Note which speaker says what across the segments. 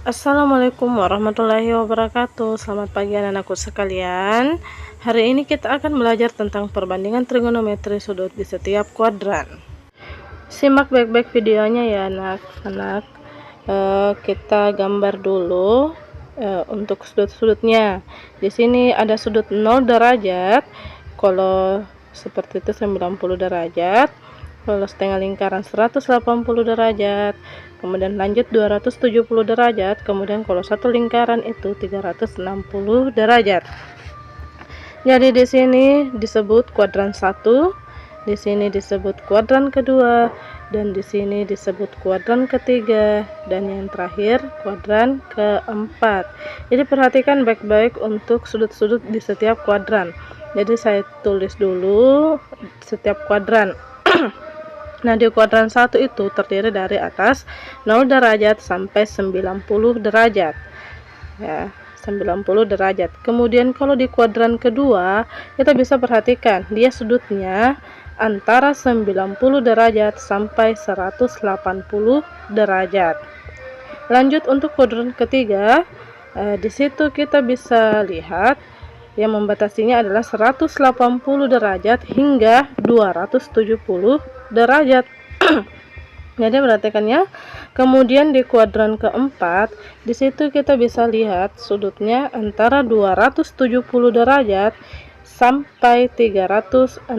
Speaker 1: Assalamualaikum warahmatullahi wabarakatuh. Selamat pagi anak-anakku sekalian. Hari ini kita akan belajar tentang perbandingan trigonometri sudut di setiap kuadran. Simak baik-baik videonya ya anak-anak. Kita gambar dulu untuk sudut-sudutnya. Di sini ada sudut 0 derajat. Kalau seperti itu 90 derajat. Kalau setengah lingkaran 180 derajat, kemudian lanjut 270 derajat, kemudian kalau satu lingkaran itu 360 derajat. Jadi di sini disebut kuadran 1, di sini disebut kuadran kedua, dan di sini disebut kuadran ketiga, dan yang terakhir kuadran keempat. Jadi perhatikan baik-baik untuk sudut-sudut di setiap kuadran. Jadi saya tulis dulu setiap kuadran. Nah, di kuadran 1 itu terdiri dari atas 0 derajat sampai 90 derajat. Ya, 90 derajat. Kemudian kalau di kuadran kedua, kita bisa perhatikan dia sudutnya antara 90 derajat sampai 180 derajat. Lanjut untuk kuadran ketiga, di situ kita bisa lihat yang membatasinya adalah 180 derajat hingga 270 derajat. Jadi perhatikannya. Kemudian di kuadran keempat, di situ kita bisa lihat sudutnya antara 270 derajat sampai 360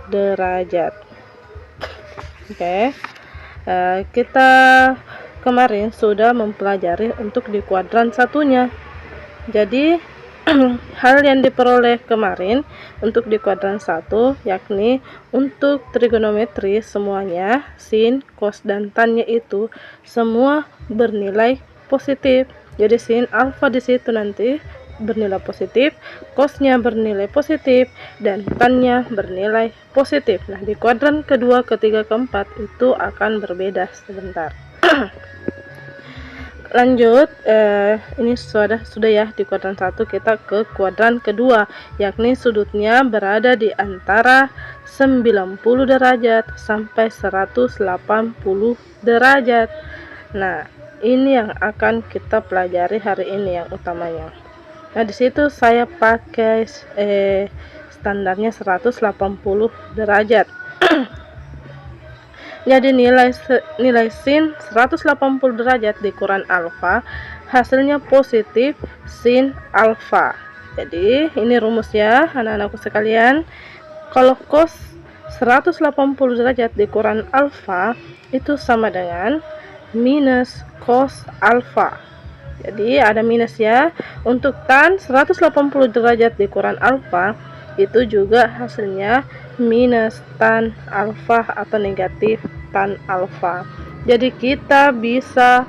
Speaker 1: derajat. Oke. Kita kemarin sudah mempelajari untuk di kuadran satunya. Jadi hal yang diperoleh kemarin untuk di kuadran 1 yakni untuk trigonometri semuanya sin, cos, dan tan-nya itu semua bernilai positif. Jadi sin alfa di situ nanti bernilai positif, cosnya bernilai positif, dan tan-nya bernilai positif. Nah, di kuadran kedua, ketiga, keempat itu akan berbeda sebentar. Lanjut, ini sudah ya di kuadran 1, kita ke kuadran kedua, yakni sudutnya berada di antara 90 derajat sampai 180 derajat. Nah, ini yang akan kita pelajari hari ini yang utamanya. Nah, di situ saya pakai standarnya 180 derajat. Jadi nilai sin 180 derajat dikurang alfa, hasilnya positif sin alfa. Jadi ini rumusnya anak-anakku sekalian. Kalau cos 180 derajat dikurang alfa itu sama dengan minus cos alfa. Jadi ada minus ya. Untuk tan 180 derajat dikurang alfa itu juga hasilnya minus tan alfa atau negatif tan alfa. Jadi kita bisa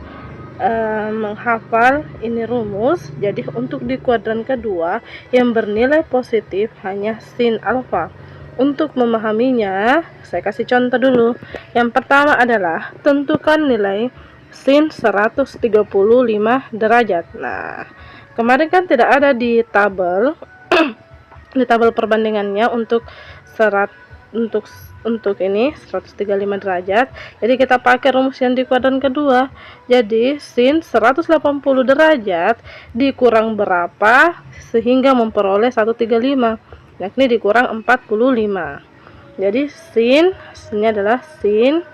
Speaker 1: menghafal ini rumus. Jadi untuk di kuadran kedua yang bernilai positif hanya sin alfa. Untuk memahaminya, saya kasih contoh dulu. Yang pertama adalah tentukan nilai sin 135 derajat. Nah, kemarin kan tidak ada di tabel di tabel perbandingannya untuk ini 135 derajat. Jadi kita pakai rumus yang di kuadran kedua. Jadi sin 180 derajat dikurang berapa sehingga memperoleh 135, yakni dikurang 45. Jadi sinnya adalah sin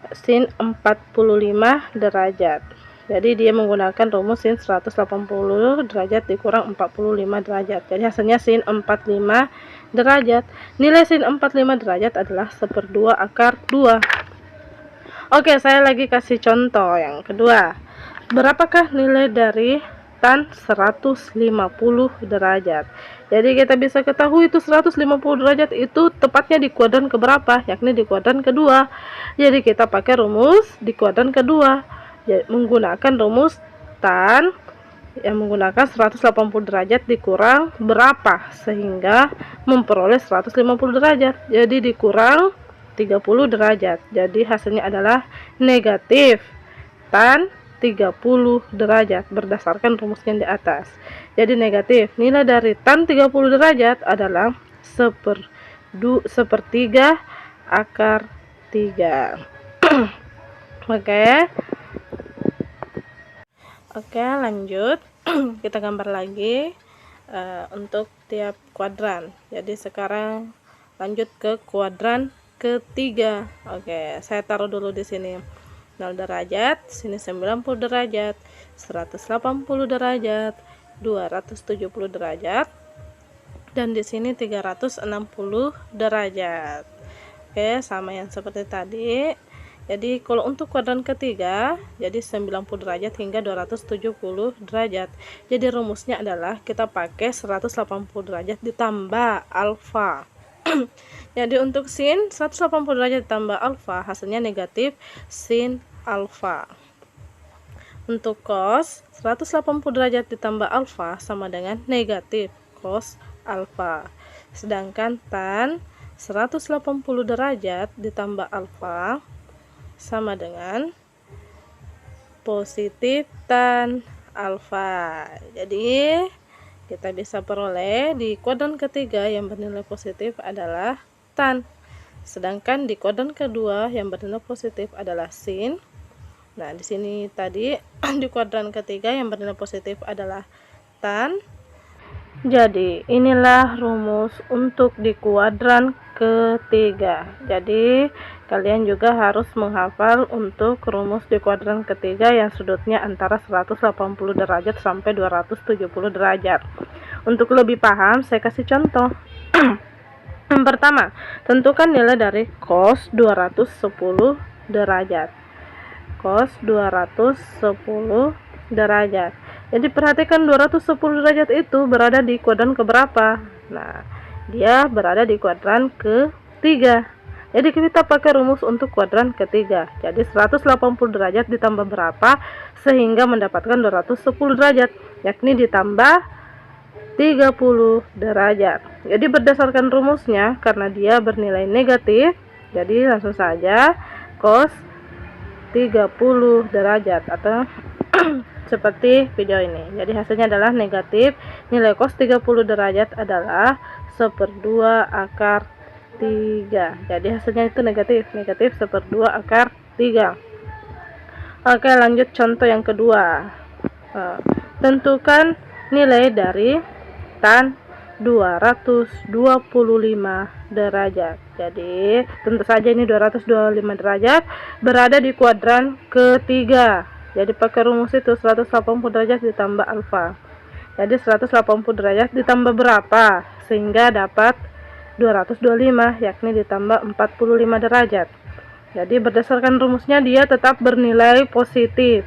Speaker 1: 45 derajat. Jadi dia menggunakan rumus sin 180 derajat dikurang 45 derajat. Jadi hasilnya sin 45 derajat. Nilai sin 45 derajat adalah 1/2 akar 2. Oke, saya lagi kasih contoh yang kedua. Berapakah nilai dari tan 150 derajat? Jadi kita bisa ketahui itu 150 derajat itu tepatnya di kuadran keberapa? Yakni di kuadran kedua. Jadi kita pakai rumus di kuadran kedua. Menggunakan rumus tan yang menggunakan 180 derajat dikurang berapa sehingga memperoleh 150 derajat. Jadi dikurang 30 derajat. Jadi hasilnya adalah negatif tan 30 derajat berdasarkan rumus yang di atas. Jadi negatif nilai dari tan 30 derajat adalah 1/3 akar 3. Oke. Oke, lanjut. Kita gambar lagi untuk tiap kuadran. Jadi sekarang lanjut ke kuadran ketiga. Oke, saya taruh dulu di sini 0 derajat, sini 90 derajat, 180 derajat, 270 derajat, dan di sini 360 derajat. Oke, sama yang seperti tadi. Jadi kalau untuk kuadran ketiga, jadi 90 derajat hingga 270 derajat. Jadi rumusnya adalah kita pakai 180 derajat ditambah alfa. Jadi untuk sin 180 derajat ditambah alfa, hasilnya negatif sin alfa. Untuk cos 180 derajat ditambah alfa sama dengan negatif cos alfa. Sedangkan tan 180 derajat ditambah alfa sama dengan positif tan alfa. Jadi kita bisa peroleh di kuadran ketiga yang bernilai positif adalah tan, sedangkan di kuadran kedua yang bernilai positif adalah sin. Nah, di sini tadi di kuadran ketiga yang bernilai positif adalah tan. Jadi inilah rumus untuk di kuadran ketiga. Jadi kalian juga harus menghafal untuk rumus di kuadran ketiga yang sudutnya antara 180 derajat sampai 270 derajat. Untuk lebih paham, saya kasih contoh. Yang pertama, tentukan nilai dari cos 210 derajat. Cos 210 derajat. Jadi perhatikan 210 derajat itu berada di kuadran keberapa? Nah, dia berada di kuadran ketiga. Jadi kita pakai rumus untuk kuadran ketiga. Jadi 180 derajat ditambah berapa sehingga mendapatkan 210 derajat, yakni ditambah 30 derajat. Jadi berdasarkan rumusnya, karena dia bernilai negatif, jadi langsung saja cos 30 derajat atau seperti video ini. Jadi hasilnya adalah negatif. Nilai cos 30 derajat adalah 1/2 akar 3. Jadi hasilnya itu negatif. Negatif 1/2 akar 3. Oke, lanjut contoh yang kedua. Tentukan nilai dari tan 225 derajat. Jadi tentu saja ini 225 derajat berada di kuadran ketiga. Jadi pakai rumus itu 180 derajat ditambah alfa. Jadi 180 derajat ditambah berapa sehingga dapat 225, yakni ditambah 45 derajat. Jadi berdasarkan rumusnya dia tetap bernilai positif.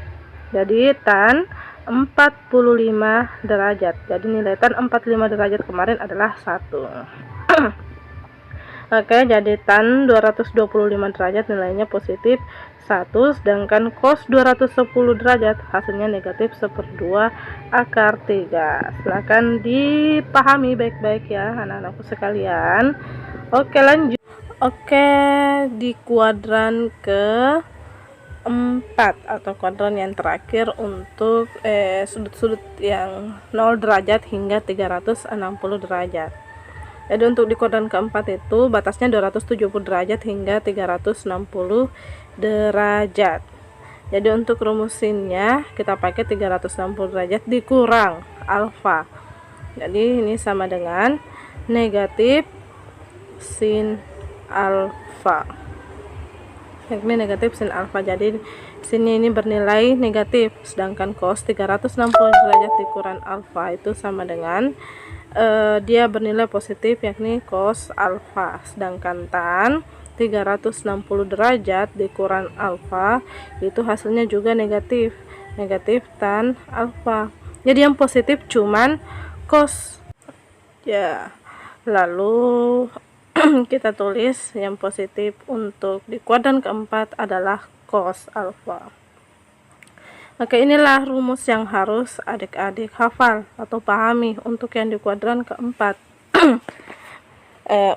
Speaker 1: Jadi tan 45 derajat. Jadi nilai tan 45 derajat kemarin adalah 1. Oke, jadi tan 225 derajat nilainya positif 1, sedangkan cos 210 derajat hasilnya negatif 1/2 akar 3. Silahkan dipahami baik-baik ya anak-anakku sekalian. Oke, lanjut. Oke, di kuadran ke-4 atau kuadran yang terakhir untuk sudut-sudut yang 0 derajat hingga 360 derajat. Jadi untuk di kuadran keempat itu batasnya 270 derajat hingga 360 derajat. Jadi untuk rumusinnya kita pakai 360 derajat dikurang alfa. Jadi ini sama dengan negatif sin alfa. Ini negatif sin alfa. Jadi sini ini bernilai negatif, sedangkan cos 360 derajat dikurang alfa itu sama dengan dia bernilai positif, yakni cos alfa. Sedangkan tan 360 derajat dikurang alfa itu hasilnya juga negatif, negatif tan alfa. Jadi yang positif cuman cos ya. Lalu kita tulis yang positif untuk di kuadran keempat adalah cos alfa. Oke, inilah rumus yang harus adik-adik hafal atau pahami untuk yang di kuadran keempat.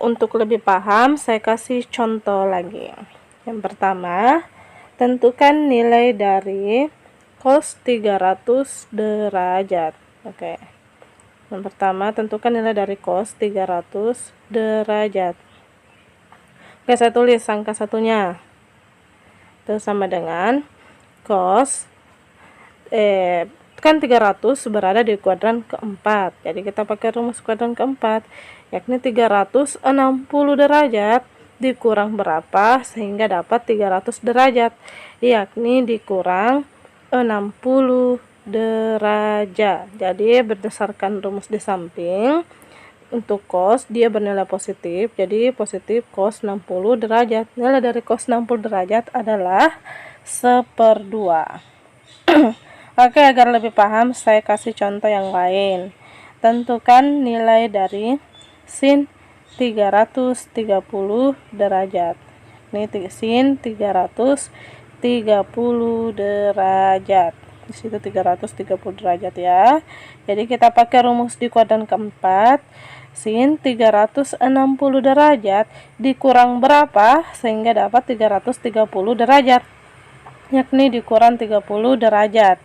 Speaker 1: Untuk lebih paham, saya kasih contoh lagi. Yang pertama, tentukan nilai dari cos 300 derajat. Oke. Yang pertama, tentukan nilai dari cos 300 derajat. Oke, saya tulis angka satunya. Itu sama dengan cos kan 300 berada di kuadran keempat. Jadi kita pakai rumus kuadran keempat, yakni 360 derajat dikurang berapa sehingga dapat 300 derajat, yakni dikurang 60 derajat. Jadi berdasarkan rumus di samping, untuk cos dia bernilai positif, jadi positif cos 60 derajat. Nilai dari cos 60 derajat adalah 1/2. Oke, agar lebih paham saya kasih contoh yang lain. Tentukan nilai dari sin 330 derajat. Ini sin 330 derajat. Di situ 330 derajat ya. Jadi kita pakai rumus di kuadran keempat. Sin 360 derajat dikurang berapa sehingga dapat 330 derajat, yakni dikurang 30 derajat.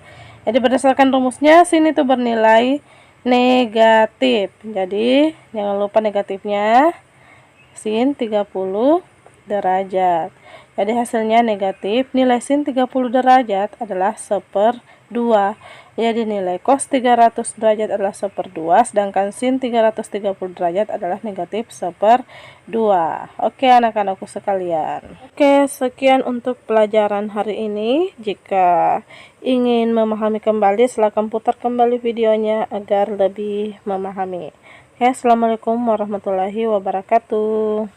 Speaker 1: Jadi berdasarkan rumusnya sin itu bernilai negatif. Jadi jangan lupa negatifnya sin 30 derajat. Jadi hasilnya negatif. Nilai sin 30 derajat adalah 1/2. Jadi nilai cos 300 derajat adalah 1/2, sedangkan sin 330 derajat adalah negatif 1/2. Oke anak-anakku sekalian. Oke, sekian untuk pelajaran hari ini. Jika ingin memahami kembali, silakan putar kembali videonya agar lebih memahami. Oke, assalamualaikum warahmatullahi wabarakatuh.